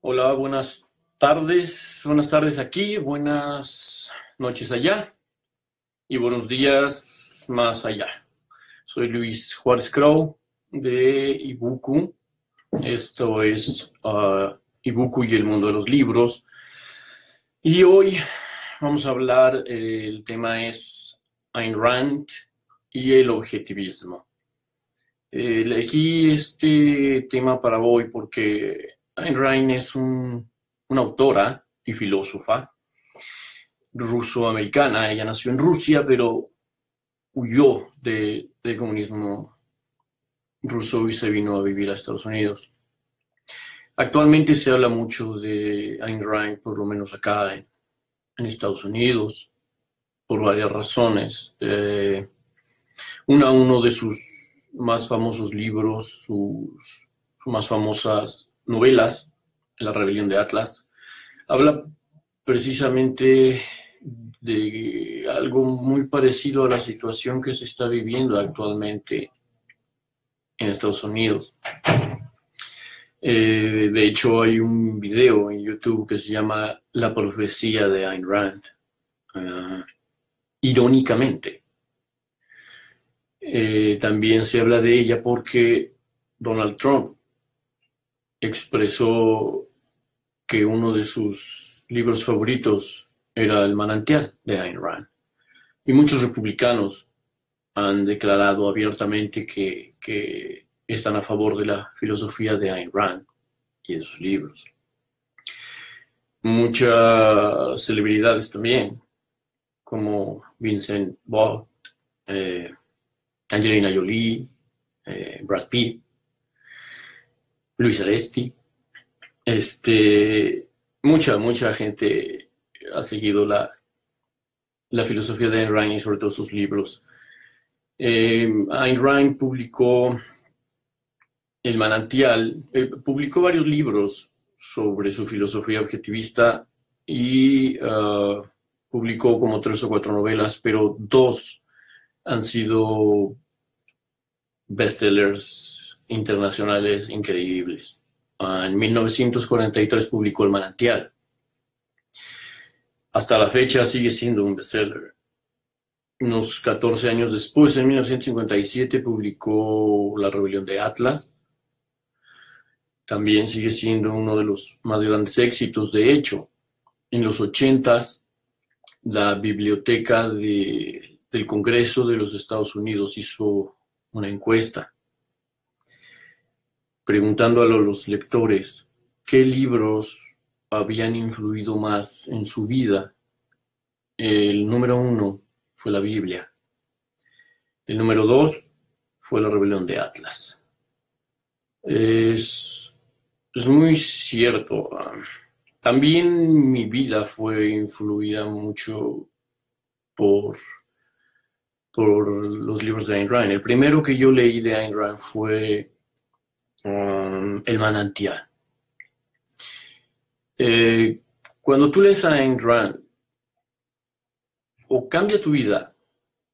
Hola, buenas tardes aquí, buenas noches allá y buenos días más allá. Soy Luis Juárez Crow de Ibuku. Esto es Ibuku y el mundo de los libros. Y hoy vamos a hablar, el tema es Ayn Rand y el objetivismo. Elegí este tema para hoy porque Ayn Rand es una autora y filósofa ruso-americana. Ella nació en Rusia, pero huyó del comunismo ruso y se vino a vivir a Estados Unidos. Actualmente se habla mucho de Ayn Rand, por lo menos acá en Estados Unidos, por varias razones. Uno de sus más famosos libros, sus más famosas novelas, La Rebelión de Atlas, habla precisamente de algo muy parecido a la situación que se está viviendo actualmente en Estados Unidos. De hecho, hay un video en YouTube que se llama La profecía de Ayn Rand. Irónicamente, también se habla de ella porque Donald Trump expresó que uno de sus libros favoritos era El manantial de Ayn Rand. Y muchos republicanos han declarado abiertamente que están a favor de la filosofía de Ayn Rand y de sus libros. Muchas celebridades también, como Vincent Vaughn, Angelina Jolie, Brad Pitt, Luis Aresti. Mucha gente ha seguido la filosofía de Ayn Rand y sobre todo sus libros. Ayn Rand publicó El manantial, publicó varios libros sobre su filosofía objetivista y publicó como 3 o 4 novelas, pero 2 han sido bestsellers internacionales increíbles. En 1943 publicó El manantial. Hasta la fecha sigue siendo un bestseller. Unos 14 años después, en 1957, publicó La Rebelión de Atlas. También sigue siendo uno de los más grandes éxitos. De hecho, en los 80s, la biblioteca del Congreso de los Estados Unidos hizo una encuesta preguntando a los lectores qué libros habían influido más en su vida. El número 1 fue la Biblia. El número 2 fue La Rebelión de Atlas. Es muy cierto. También mi vida fue influida mucho por, por los libros de Ayn Rand. El primero que yo leí de Ayn Rand fue El manantial. Cuando tú lees a Ayn Rand, o cambia tu vida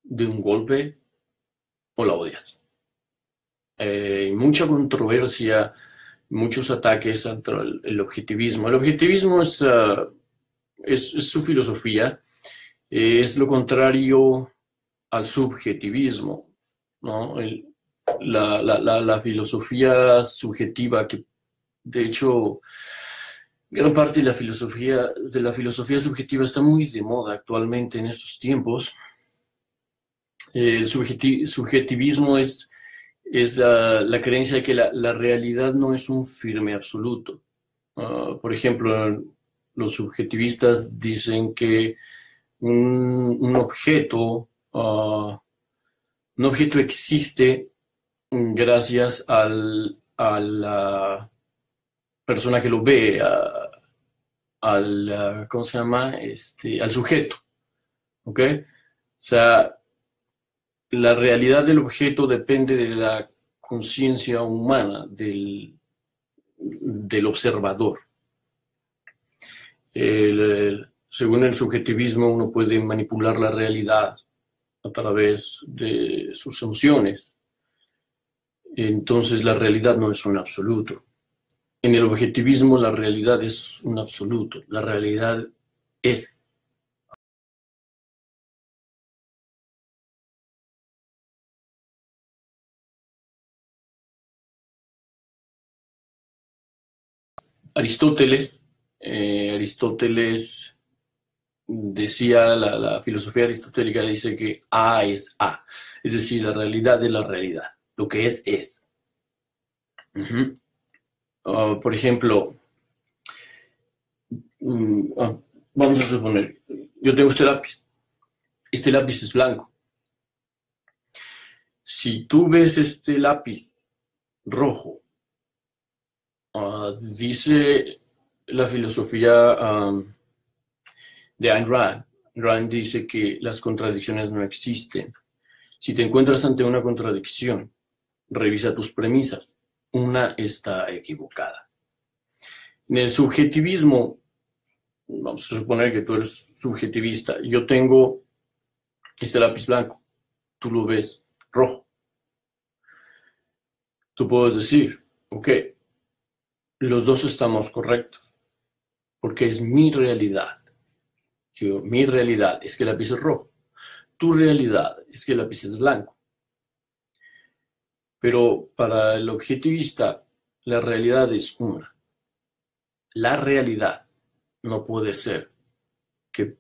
de un golpe o la odias. Mucha controversia, muchos ataques contra el objetivismo. El objetivismo es su filosofía, es lo contrario al subjetivismo, ¿no? La filosofía subjetiva, que de hecho gran parte de la filosofía subjetiva está muy de moda actualmente en estos tiempos. El subjetivismo es la creencia de que la realidad no es un firme absoluto. Por ejemplo, los subjetivistas dicen que un objeto, existe gracias a la persona que lo ve, ¿cómo se llama? Al sujeto, ¿ok? O sea, la realidad del objeto depende de la conciencia humana, del observador. Según el subjetivismo, uno puede manipular la realidad a través de sus emociones. Entonces, la realidad no es un absoluto. En el objetivismo la realidad es un absoluto, la realidad es. Aristóteles decía, la filosofía aristotélica dice que A es A, es decir, la realidad es la realidad, lo que es es. Uh-huh. Por ejemplo, vamos a suponer, yo tengo este lápiz es blanco. Si tú ves este lápiz rojo, dice la filosofía de Ayn Rand. Rand dice que las contradicciones no existen. Si te encuentras ante una contradicción, revisa tus premisas. Una está equivocada. En el subjetivismo, vamos a suponer que tú eres subjetivista. Yo tengo este lápiz blanco, tú lo ves rojo. Tú puedes decir, ok, los dos estamos correctos, porque es mi realidad. Mi realidad es que el lápiz es rojo. Tu realidad es que el lápiz es blanco. Pero para el objetivista, la realidad es una. La realidad no puede ser que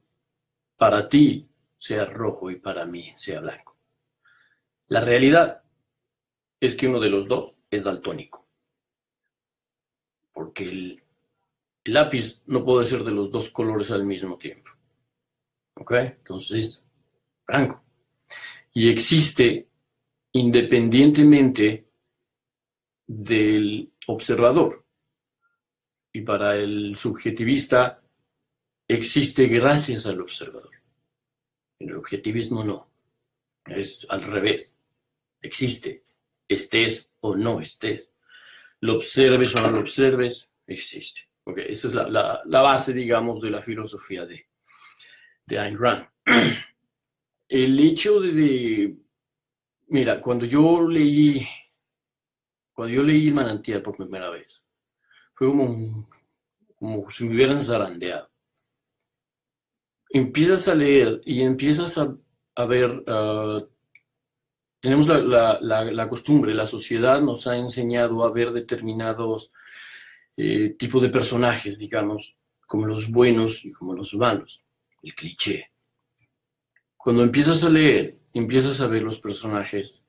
para ti sea rojo y para mí sea blanco. La realidad es que uno de los dos es daltónico. Porque el lápiz no puede ser de los dos colores al mismo tiempo. ¿Ok? Entonces, blanco. Y existe independientemente del observador. Y para el subjetivista existe gracias al observador. En el objetivismo no. Es al revés. Existe. Estés o no estés. Lo observes o no lo observes, existe. Okay, esa es la base, digamos, de la filosofía de Ayn Rand. El hecho mira, cuando yo leí El manantial por primera vez, fue como si me hubieran zarandeado. Empiezas a leer y empiezas a ver, tenemos la costumbre, la sociedad nos ha enseñado a ver determinados tipos de personajes, digamos, como los buenos y como los malos, el cliché. Cuando empiezas a leer, empiezas a ver los personajes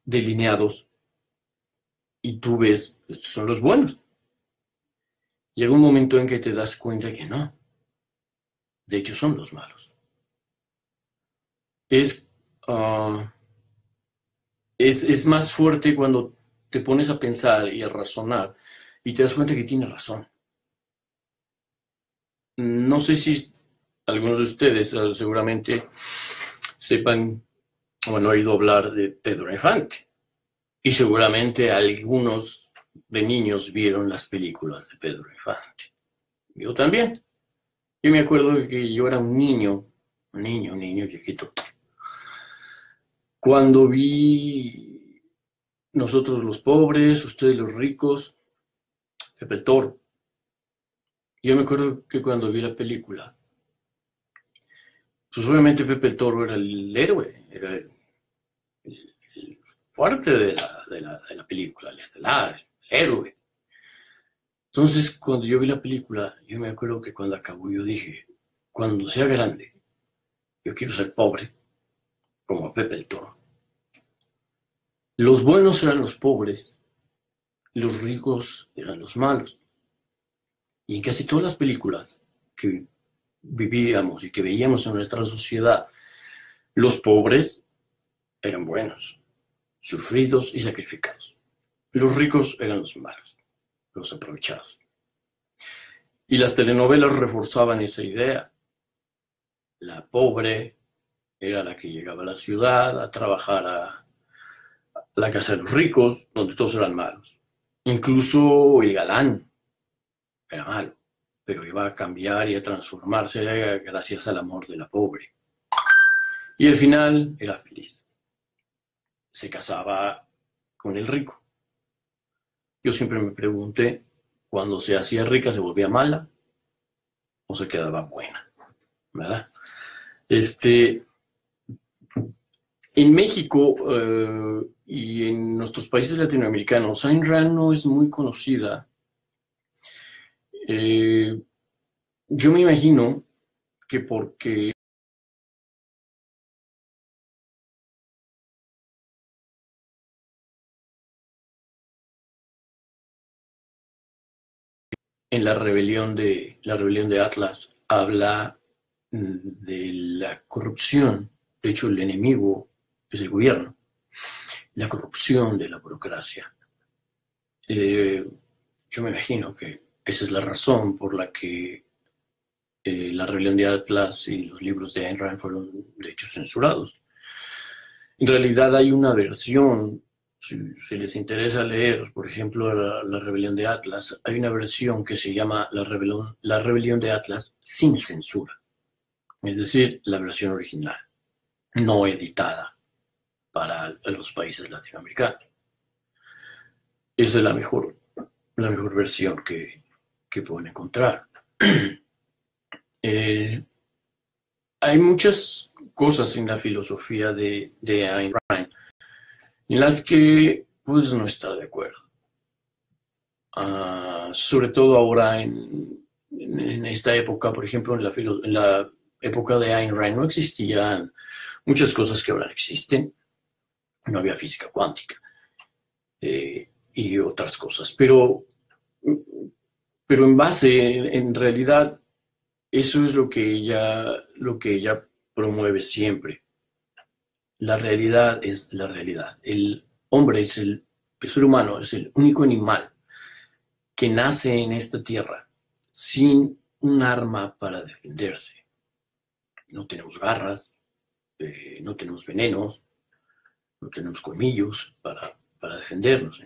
delineados y tú ves, estos son los buenos. Llega un momento en que te das cuenta que no, de hecho son los malos. Es, uh, es más fuerte cuando te pones a pensar y a razonar y te das cuenta que tienes razón. No sé si algunos de ustedes seguramente sepan o han oído hablar de Pedro Infante. Y seguramente algunos de niños vieron las películas de Pedro Infante. Yo también. Yo me acuerdo de que yo era un niño chiquito. Cuando vi Nosotros los pobres, ustedes los ricos, Pepe el Toro. Yo me acuerdo que cuando vi la película, pues obviamente Pepe el Toro era el héroe, era el fuerte de la película, el estelar, el héroe. Entonces, cuando yo vi la película, yo me acuerdo que cuando acabó yo dije, cuando sea grande, yo quiero ser pobre, como Pepe el Toro. Los buenos eran los pobres, los ricos eran los malos. Y en casi todas las películas que vivíamos y que veíamos en nuestra sociedad, los pobres eran buenos, sufridos y sacrificados. Los ricos eran los malos, los aprovechados. Y las telenovelas reforzaban esa idea. La pobre era la que llegaba a la ciudad a trabajar a la casa de los ricos, donde todos eran malos. Incluso el galán era malo, pero iba a cambiar y a transformarse gracias al amor de la pobre. Y al final era feliz. Se casaba con el rico. yo siempre me pregunté, cuando se hacía rica, ¿se volvía mala o se quedaba buena? ¿Verdad? En México y en nuestros países latinoamericanos, Ayn Rand no es muy conocida. Yo me imagino que porque en la rebelión de Atlas habla de la corrupción. De hecho, el enemigo es el gobierno, la corrupción de la burocracia. Yo me imagino que esa es la razón por la que la rebelión de Atlas y los libros de Ayn Rand fueron, de hecho, censurados. En realidad hay una versión, si les interesa leer, por ejemplo, la rebelión de Atlas, hay una versión que se llama la rebelión de Atlas sin censura, es decir, la versión original, no editada para los países latinoamericanos. Esa es la mejor versión que pueden encontrar. Hay muchas cosas en la filosofía de Ayn Rand en las que puedes no estar de acuerdo. Sobre todo ahora en esta época, por ejemplo, en la época de Ayn Rand no existían muchas cosas que ahora existen. No había física cuántica y otras cosas. Pero en base, en realidad, eso es lo que ella promueve siempre. La realidad es la realidad. El hombre el ser humano es el único animal que nace en esta tierra sin un arma para defenderse. No tenemos garras, no tenemos venenos, no tenemos colmillos para defendernos.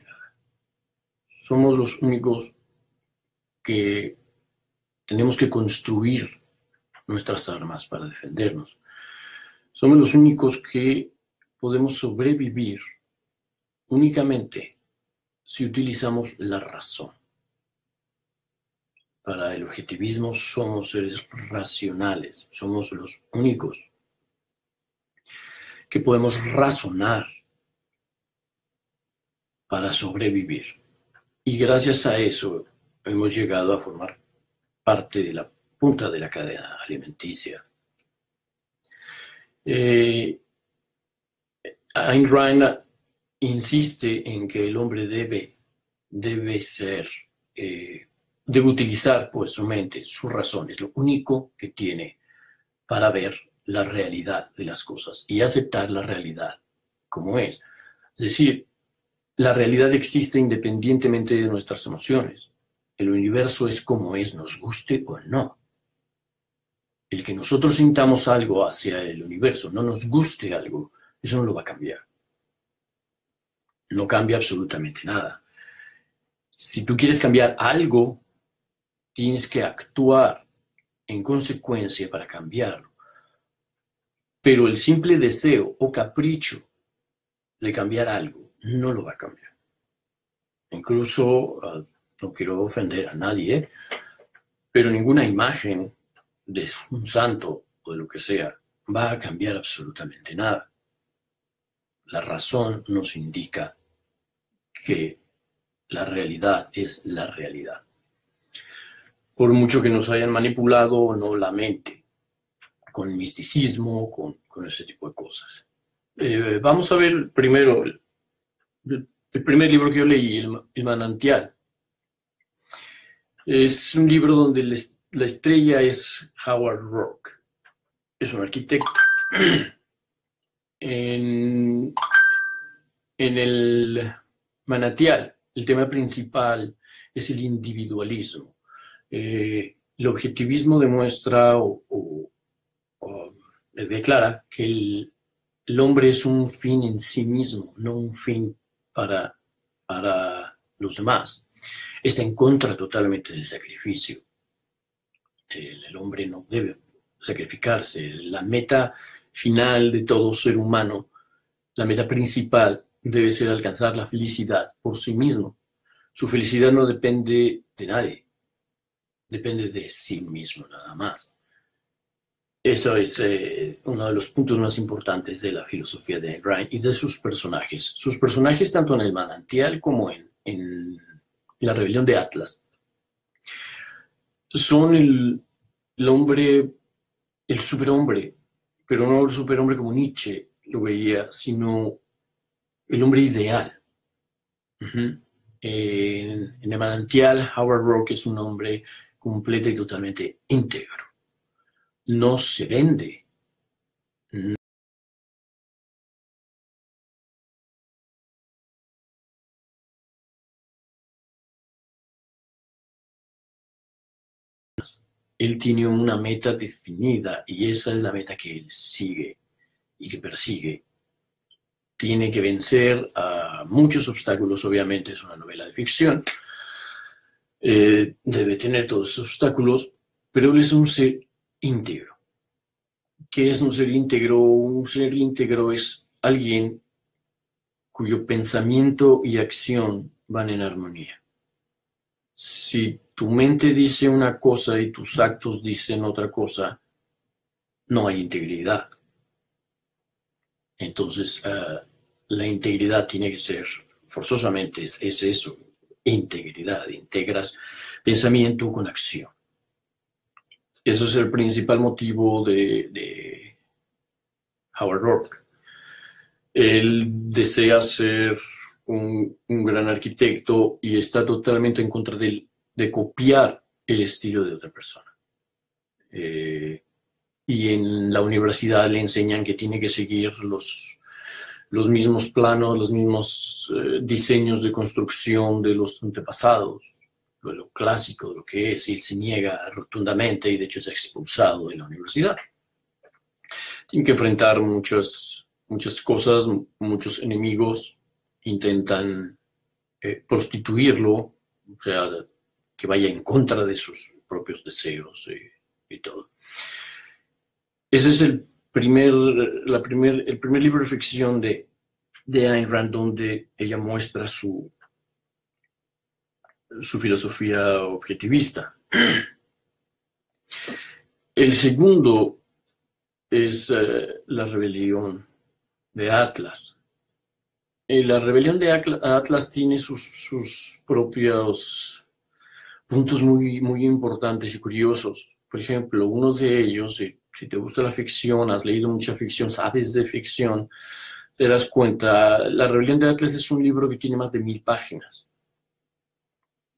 Somos los únicos que tenemos que construir nuestras armas para defendernos. Somos los únicos que podemos sobrevivir únicamente si utilizamos la razón. Para el objetivismo somos seres racionales, somos los únicos que podemos razonar para sobrevivir. Y gracias a eso hemos llegado a formar parte de la punta de la cadena alimenticia. Ayn Rand insiste en que el hombre debe utilizar pues su mente, su razón, es lo único que tiene para ver la realidad de las cosas y aceptar la realidad como es. Es decir, la realidad existe independientemente de nuestras emociones. El universo es como es, nos guste o no. El que nosotros sintamos algo hacia el universo, no nos guste algo, eso no lo va a cambiar. No cambia absolutamente nada. Si tú quieres cambiar algo, tienes que actuar en consecuencia para cambiarlo. Pero el simple deseo o capricho de cambiar algo no lo va a cambiar. Incluso, no quiero ofender a nadie, pero ninguna imagen de un santo o de lo que sea va a cambiar absolutamente nada. La razón nos indica que la realidad es la realidad. Por mucho que nos hayan manipulado o no la mente, con misticismo, con ese tipo de cosas. Vamos a ver primero el primer libro que yo leí, El Manantial. Es un libro donde la estrella es Howard Roark. Es un arquitecto. En el Manantial, el tema principal es el individualismo. El objetivismo demuestra o declara que el hombre es un fin en sí mismo, no un fin para los demás. Está en contra totalmente del sacrificio. El hombre no debe sacrificarse. La meta final de todo ser humano, la meta principal, debe ser alcanzar la felicidad por sí mismo. Su felicidad no depende de nadie, depende de sí mismo nada más. Eso es uno de los puntos más importantes de la filosofía de Ayn Rand y de sus personajes. Sus personajes, tanto en El Manantial como en La Rebelión de Atlas, son el hombre, el superhombre, pero no el superhombre como Nietzsche lo veía, sino el hombre ideal. Ujú. En El Manantial, Howard Roark es un hombre completo y totalmente íntegro. No se vende. Él tiene una meta definida y esa es la meta que él sigue y que persigue. Tiene que vencer a muchos obstáculos, obviamente es una novela de ficción, debe tener todos esos obstáculos, pero él es un ser íntegro. ¿Qué es un ser íntegro? Un ser íntegro es alguien cuyo pensamiento y acción van en armonía. Si tu mente dice una cosa y tus actos dicen otra cosa, no hay integridad. Entonces, la integridad tiene que ser, forzosamente, es eso, integridad, integras pensamiento con acción. Eso es el principal motivo de Howard Roark. Él desea ser un gran arquitecto y está totalmente en contra de copiar el estilo de otra persona. Y en la universidad le enseñan que tiene que seguir los mismos planos, los mismos diseños de construcción de los antepasados, de lo clásico, de lo que es, y él se niega rotundamente y de hecho es expulsado de la universidad. Tiene que enfrentar muchas cosas, muchos enemigos, intentan prostituirlo, o sea, que vaya en contra de sus propios deseos y todo. Ese es el primer libro de ficción de Ayn Rand, donde ella muestra su filosofía objetivista. El segundo es La Rebelión de Atlas. La Rebelión de Atlas tiene sus propios puntos muy importantes y curiosos. Por ejemplo, uno de ellos, si te gusta la ficción, has leído mucha ficción, sabes de ficción, te das cuenta, La Rebelión de Atlas es un libro que tiene más de 1000 páginas.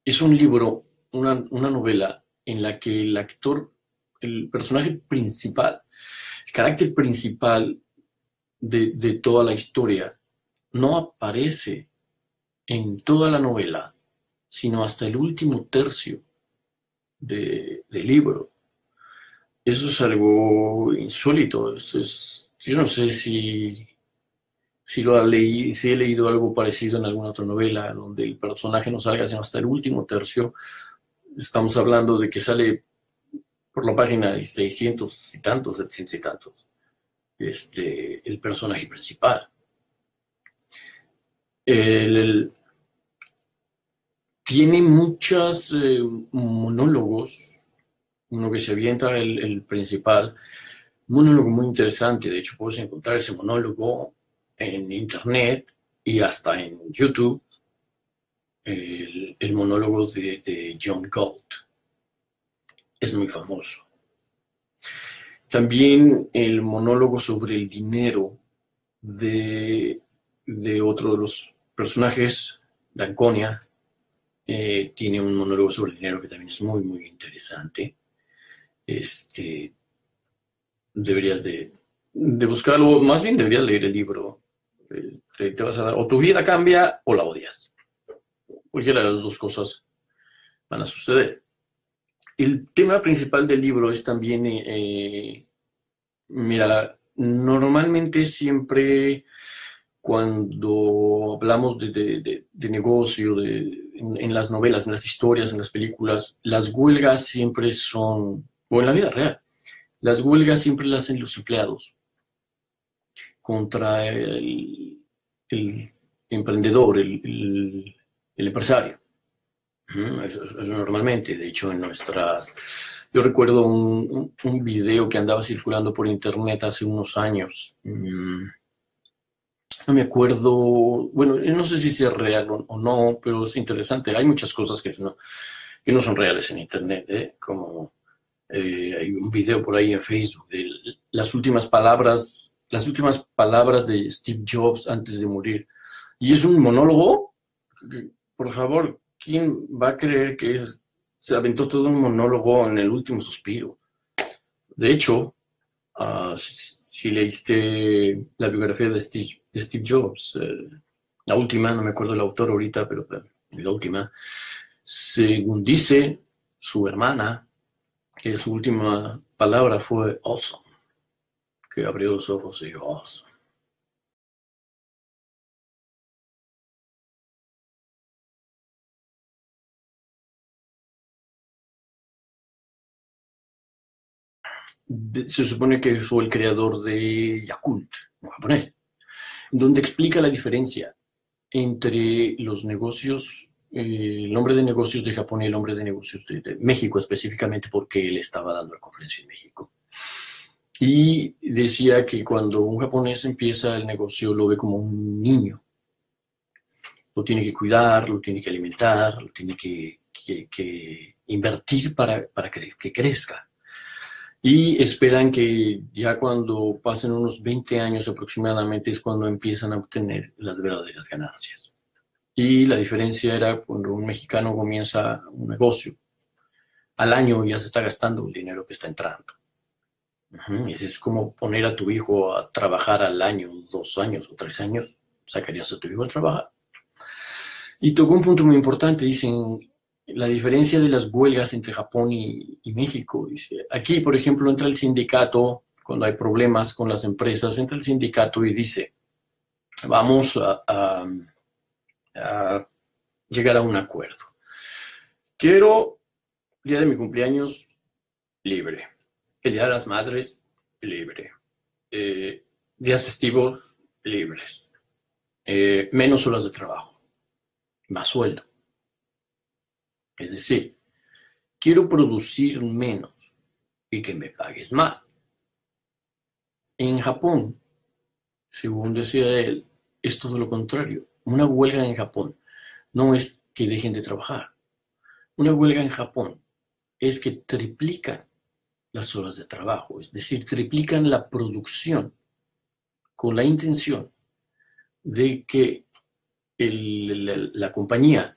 Es un libro, una novela en la que el actor, el personaje principal, el carácter principal de toda la historia, no aparece en toda la novela, sino hasta el último tercio del libro. Eso es algo insólito. Yo no sé si si he leído algo parecido en alguna otra novela, donde el personaje no salga sino hasta el último tercio. Estamos hablando de que sale por la página 600 y tantos, 700 y tantos, el personaje principal. Tiene muchos monólogos, uno que se avienta el principal, un monólogo muy interesante. De hecho, puedes encontrar ese monólogo en internet y hasta en YouTube, el monólogo de John Galt. Es muy famoso. También el monólogo sobre el dinero de otro de los personajes, Danconia, tiene un monólogo sobre el dinero que también es muy interesante. Deberías de buscarlo, más bien deberías leer el libro. Te vas a dar, o tu vida cambia o la odias. Cualquiera de las dos cosas van a suceder. El tema principal del libro es también, mira, normalmente siempre cuando hablamos de negocio, en las novelas, en las historias, en las películas, las huelgas siempre son, o en la vida real, las huelgas siempre las hacen los empleados contra el emprendedor, el empresario. Eso normalmente, de hecho, yo recuerdo un video que andaba circulando por internet hace unos años. No me acuerdo, bueno, no sé si sea real o no, pero es interesante. Hay muchas cosas que no son reales en internet, ¿eh? Como hay un video por ahí en Facebook de las últimas palabras de Steve Jobs antes de morir. Y es un monólogo. Por favor, ¿quién va a creer que se aventó todo un monólogo en el último suspiro? De hecho, si leíste la biografía de Steve Jobs, la última, no me acuerdo el autor ahorita, pero la última, según dice su hermana, que su última palabra fue awesome, que abrió los ojos y dijo awesome. Se supone que fue el creador de Yakult, un japonés, donde explica la diferencia entre los negocios, el nombre de negocios de Japón y el nombre de negocios de México, específicamente porque él estaba dando la conferencia en México. Y decía que cuando un japonés empieza el negocio lo ve como un niño. Lo tiene que cuidar, lo tiene que alimentar, lo tiene que invertir para que crezca. Y esperan que ya cuando pasen unos 20 años aproximadamente es cuando empiezan a obtener las verdaderas ganancias. Y la diferencia era cuando un mexicano comienza un negocio, al año ya se está gastando el dinero que está entrando. Ese es como poner a tu hijo a trabajar al año, 2 años o 3 años, sacarías a tu hijo a trabajar. Y tocó un punto muy importante, dicen, la diferencia de las huelgas entre Japón y México. Dice, aquí, por ejemplo, entra el sindicato, cuando hay problemas con las empresas, entra el sindicato y dice, vamos a llegar a un acuerdo. Quiero día de mi cumpleaños libre, el día de las madres libre, días festivos libres, menos horas de trabajo, más sueldo. Es decir, quiero producir menos y que me pagues más. En Japón, según decía él, es todo lo contrario. Una huelga en Japón no es que dejen de trabajar. Una huelga en Japón es que triplican las horas de trabajo, es decir, triplican la producción con la intención de que la compañía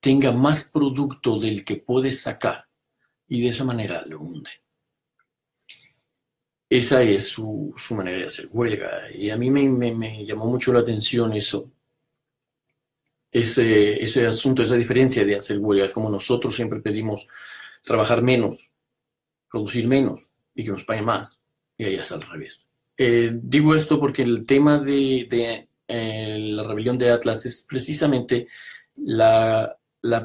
tenga más producto del que puede sacar y de esa manera lo hunde. Esa es su manera de hacer huelga y a mí me llamó mucho la atención ese asunto, esa diferencia de hacer huelga, como nosotros siempre pedimos trabajar menos, producir menos y que nos paguen más, y ahí es al revés. Digo esto porque el tema de la rebelión de Atlas es precisamente la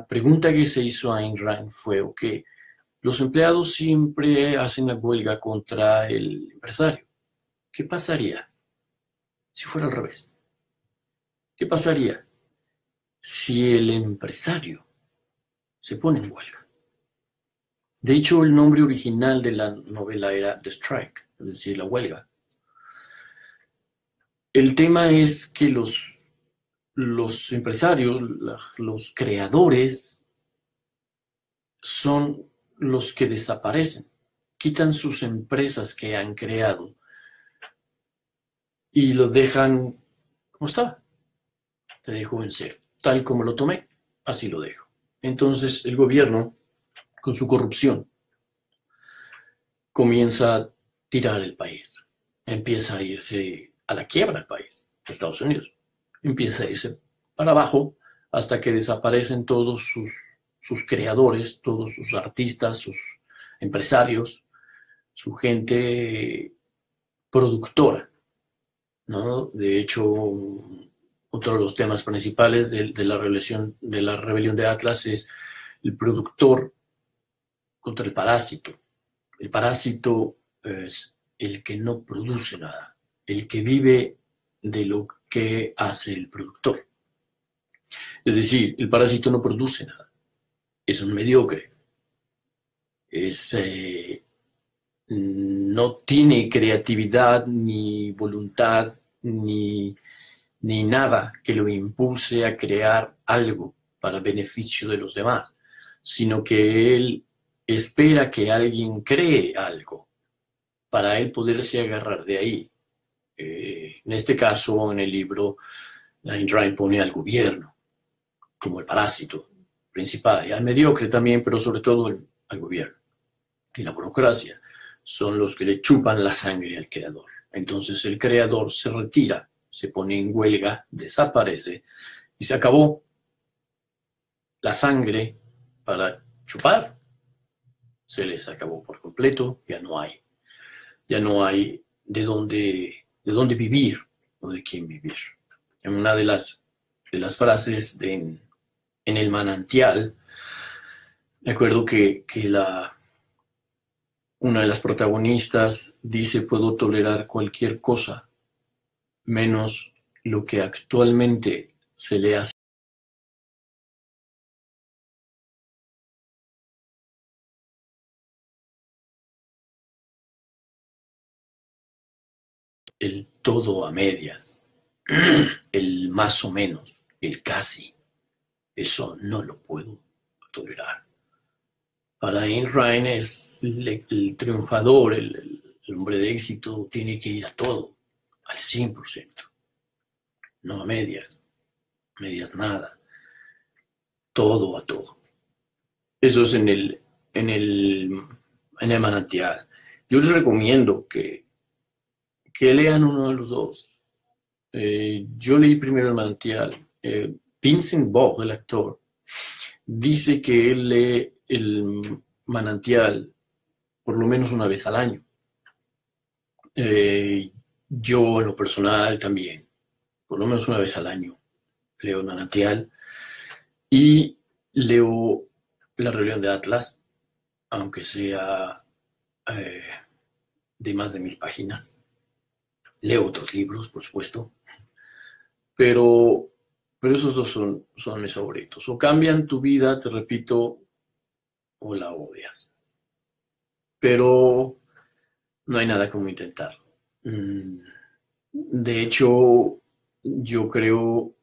pregunta que se hizo a Ayn Rand fue, ok, los empleados siempre hacen la huelga contra el empresario. ¿Qué pasaría si fuera al revés? ¿Qué pasaría si el empresario se pone en huelga? De hecho, el nombre original de la novela era The Strike, es decir, la huelga. El tema es que los empresarios, los creadores, son los que desaparecen, quitan sus empresas que han creado y lo dejan como estaba. Te dejo en cero. Tal como lo tomé, así lo dejo. Entonces el gobierno, con su corrupción, comienza a tirar el país. Empieza a irse a la quiebra el país, Estados Unidos. Empieza a irse para abajo hasta que desaparecen todos sus creadores, todos sus artistas, sus empresarios, su gente productora, ¿no? De hecho, otro de los temas principales de la rebelión de Atlas es el productor contra el parásito. El parásito es el que no produce nada, el que vive de lo que hace el productor. Es decir, el parásito no produce nada. es un mediocre. No tiene creatividad, ni voluntad, ni nada que lo impulse a crear algo para beneficio de los demás, sino que él espera que alguien cree algo para él poderse agarrar de ahí. En este caso, en el libro, Ayn Rand pone al gobierno como el parásito principal, y al mediocre también, pero sobre todo al gobierno. Y la burocracia son los que le chupan la sangre al creador. Entonces el creador se retira, se pone en huelga, desaparece y se acabó la sangre para chupar. Se les acabó por completo, ya no hay de dónde vivir o de quién vivir. En una de las frases en el manantial, me acuerdo que una de las protagonistas dice: puedo tolerar cualquier cosa, menos lo que actualmente se le hace el todo a medias, el más o menos, el casi. Eso no lo puedo tolerar. Para Ayn Rand es el triunfador, el hombre de éxito, tiene que ir a todo, al 100%, no a medias nada, todo a todo. Eso es en el manantial. Yo les recomiendo que lean uno de los dos. Yo leí primero el manantial. Vincent Vaughn, el actor, dice que él lee el manantial por lo menos una vez al año. Yo, en lo personal, también, por lo menos una vez al año, leo el manantial y leo La Rebelión de Atlas, aunque sea de más de 1000 páginas. Leo otros libros, por supuesto, pero esos dos son mis favoritos. O cambian tu vida, te repito, o la odias. Pero no hay nada como intentarlo. De hecho, yo creo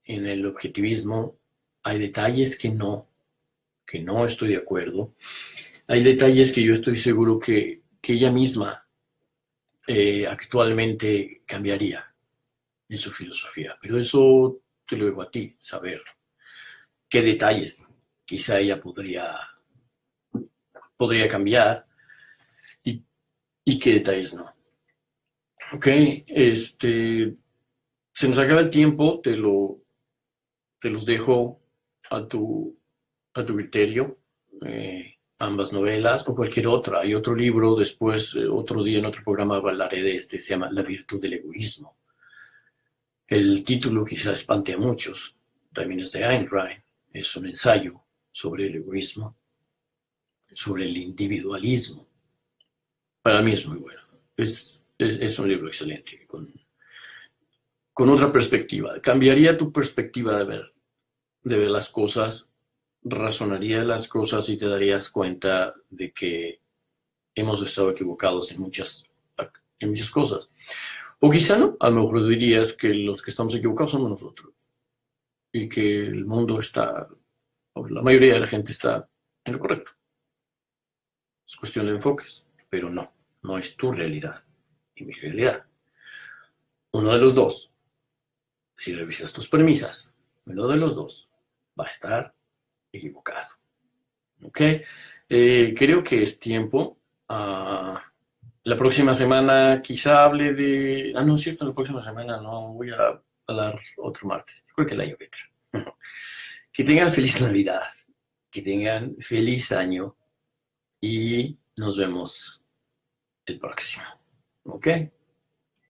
en el objetivismo. Hay detalles que no estoy de acuerdo. Hay detalles que yo estoy seguro que ella misma actualmente cambiaría en su filosofía. Pero eso te lo dejo a ti, saber qué detalles quizá ella podría cambiar y qué detalles no. Ok, se nos acaba el tiempo, te los dejo a tu criterio. Ambas novelas o cualquier otra. Hay otro libro después, otro día en otro programa hablaré de se llama La virtud del egoísmo. El título quizá espante a muchos, también es de Ayn Rand, es un ensayo sobre el egoísmo, sobre el individualismo. Para mí es muy bueno, es un libro excelente, con otra perspectiva. Cambiaría tu perspectiva de ver las cosas, razonarías las cosas y te darías cuenta de que hemos estado equivocados en muchas cosas. O quizá no, a lo mejor dirías que los que estamos equivocados somos nosotros y que el mundo está, o la mayoría de la gente está en lo correcto. Es cuestión de enfoques, pero no es tu realidad y mi realidad. Uno de los dos, si revisas tus premisas, uno de los dos va a estar equivocado. ¿Ok? Creo que es tiempo. La próxima semana quizá hable de... no es cierto, la próxima semana no, voy a hablar otro martes. Yo creo que el año que entra. Que tengan feliz Navidad, que tengan feliz año y nos vemos el próximo. ¿Ok?